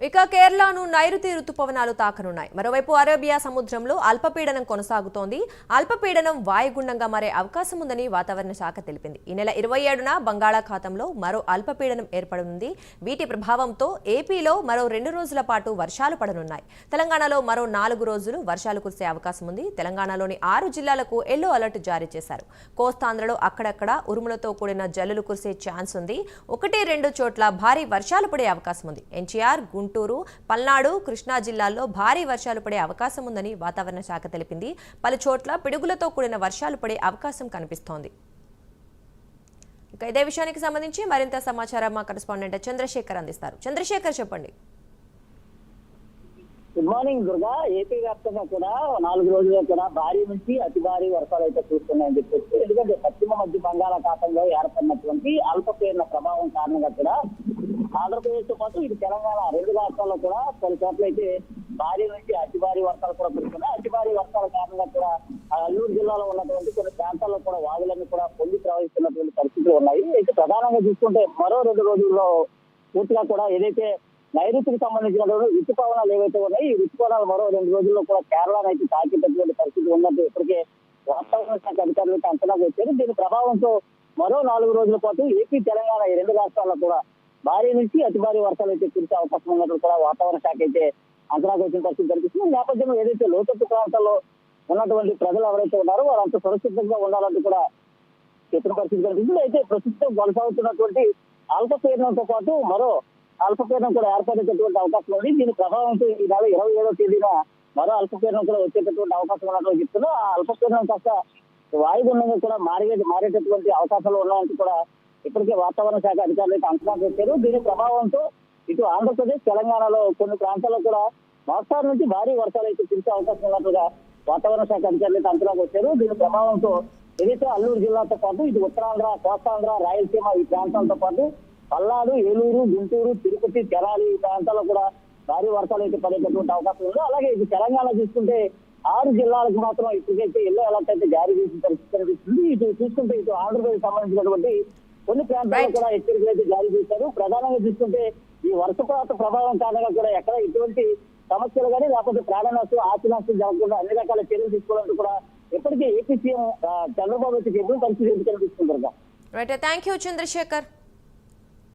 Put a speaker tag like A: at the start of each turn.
A: ఇక కేరళను నైరుతి రుతుపవనాలు తాకనున్నాయి. మరోవైపు అరేబియా సముద్రంలో అల్పపీడనం కొనసాగుతోంది. అల్పపీడనం వాయుగుండంగా మారే అవకాశం ఉందని వాతావరణ శాఖ తెలిపింది. ఈ నెల 27న బంగాళాఖాతంలో మరో అల్పపీడనం ఏర్పడనుంది. వీటి ప్రభావంతో ఏపీలో మరో 2 రోజుల పాటు వర్షాలు పడనున్నాయి. తెలంగాణలో మరో 4 రోజులు వర్షాలు కురిసే అవకాశం ఉంది. తెలంగాణలోని 6 జిల్లాలకు ఎల్లో అలర్ట్ జారీ చేశారు. కోస్తాంధ్రలో అక్కడక్కడ ఉరుములతో కూడిన జల్లులు కురిసే ఛాన్స్ ఉంది. 1-2 చోట్ల భారీ వర్షాలు పడే అవకాశం ఉంది. ఎన్టీఆర్, గుంటూరు, పల్నాడు, కృష్ణా జిల్లాల్లో భారీ వర్షాలు పడే అవకాశం ఉందని వాతావరణ శాఖ తెలిపింది. పలు చోట్ల పిడుగులతో కూడిన వర్షాలు పడే అవకాశం కనిపిస్తోంది. ఇదే విషయానికి సంబంధించి మరింత సమాచారం మా కరెస్పాండెంట్ చంద్రశేఖర్ అందిస్తారు. చంద్రశేఖర్, చెప్పండి.
B: Good morning Durga. ఏపీ వ్యాప్తంగా కూడా 4 రోజుల్లో కూడా భారీ నుంచి అతి భారీ వర్షాలు అయితే చూస్తున్నాయని చెప్పేసి, ఎందుకంటే పశ్చిమ మధ్య బంగాళాఖాతంలో ఏర్పడినటువంటి అల్పపీడన ప్రభావం కారణంగా కూడా ఆంధ్రప్రదేశ్ తో పాటు ఇటు తెలంగాణ 2 రాష్ట్రాల్లో కూడా కొన్ని చోట్ల అయితే భారీ నుంచి అతి భారీ వర్షాలు కూడా కురుస్తున్నాయి. అతి భారీ వర్షాల కారణంగా కూడా అల్లూరు జిల్లాలో ఉన్నటువంటి కొన్ని ప్రాంతాల్లో కూడా వాగులన్నీ కూడా పొంగి ప్రవహిస్తున్నటువంటి పరిస్థితులు ఉన్నాయి. అయితే ప్రధానంగా చూసుకుంటే మరో 2 రోజుల్లో పూర్తిగా కూడా ఏదైతే నైరుతికి సంబంధించినటువంటి ఋతుపవనాలు ఏవైతే ఉన్నాయి, ఈ ఋతుపవనాలు మరో 2 రోజుల్లో కూడా కేరళను అయితే తాకేటటువంటి పరిస్థితి ఉన్నట్టు ఇప్పటికే వాతావరణ శాఖ అధికారులు అయితే అంచనాకు వచ్చారు. దీని ప్రభావంతో మరో 4 రోజుల పాటు ఏపీ, తెలంగాణ ఈ 2 రాష్ట్రాల్లో కూడా భారీ నుంచి అతి భారీ వర్షాలు అయితే కురిసే అవకాశం ఉన్నట్టు కూడా వాతావరణ శాఖ అయితే అంచనాకు వచ్చిన పరిస్థితి కనిపిస్తుంది. ఈ నేపథ్యంలో ఏదైతే లోతట్టు ప్రాంతాల్లో ఉన్నటువంటి ప్రజలు ఎవరైతే ఉన్నారో వారంతా సురక్షితంగా ఉండాలంటూ కూడా చెప్పిన పరిస్థితి కనిపిస్తుంది. అయితే ప్రస్తుతం కొనసాగుతున్నటువంటి అల్పపీడనంతో పాటు మరో అల్పపీడనం కూడా ఏర్పడేటటువంటి అవకాశం ఉంది. దీని ప్రభావంతో ఈ నెల 27వ తేదీన మరో అల్పపీడనం కూడా వచ్చేటటువంటి అవకాశం ఉన్నట్లు చెప్తున్నారు. ఆ అల్పపీడనం కాస్త వాయుగుండంగా కూడా మారేటటువంటి అవకాశాలు ఉన్నాయంటూ కూడా ఇప్పటికే వాతావరణ శాఖ అధికారులు అయితే అంచనా వేశారు. దీని ప్రభావంతో ఇటు ఆంధ్రప్రదేశ్, తెలంగాణలో కొన్ని ప్రాంతాల్లో కూడా మోస్తారు నుంచి భారీ వర్షాలు అయితే కురిసే అవకాశం ఉన్నట్లుగా వాతావరణ శాఖ అధికారులు అయితే అంచనాకు వచ్చారు. దీని ప్రభావంతో ఏదైతే అల్లూరు జిల్లాతో పాటు ఇటు ఉత్తరాంధ్ర, కోస్తాంధ్ర, రాయలసీమ ఈ ప్రాంతాలతో పాటు పల్నాడు, ఏలూరు, గుంటూరు, తిరుపతి, తెనాలి ఈ ప్రాంతాల్లో కూడా భారీ వర్షాలు అయితే పడేటటువంటి అవకాశం ఉంది. అలాగే ఇటు తెలంగాణ చూసుకుంటే 6 జిల్లాలకు మాత్రం ఇప్పటికైతే ఎల్లో అలర్ట్ అయితే జారీ చేసిన పరిస్థితి కనిపిస్తుంది. ఇటు చూసుకుంటే ఇటు ఆంధ్రప్రదేశ్ సంబంధించినటువంటి కొన్ని ప్రాంతాల్లో కూడా హెచ్చరికలు అయితే జారీ చేశారు. ప్రధానంగా చూసుకుంటే ఈ వర్షపాత ప్రభావం కారణంగా కూడా ఎక్కడ ఎటువంటి సమస్యలు కానీ లేకపోతే ప్రాణ నష్టం, ఆస్తి నష్టం జరగకుండా అన్ని రకాల చర్యలు తీసుకోవాలంటూ కూడా ఇప్పటికే ఏపీ సీఎం చంద్రబాబు అయితే ఎప్పుడు పరిస్థితి కనిపిస్తుంది.
A: Right, thank you Chandrasekhar.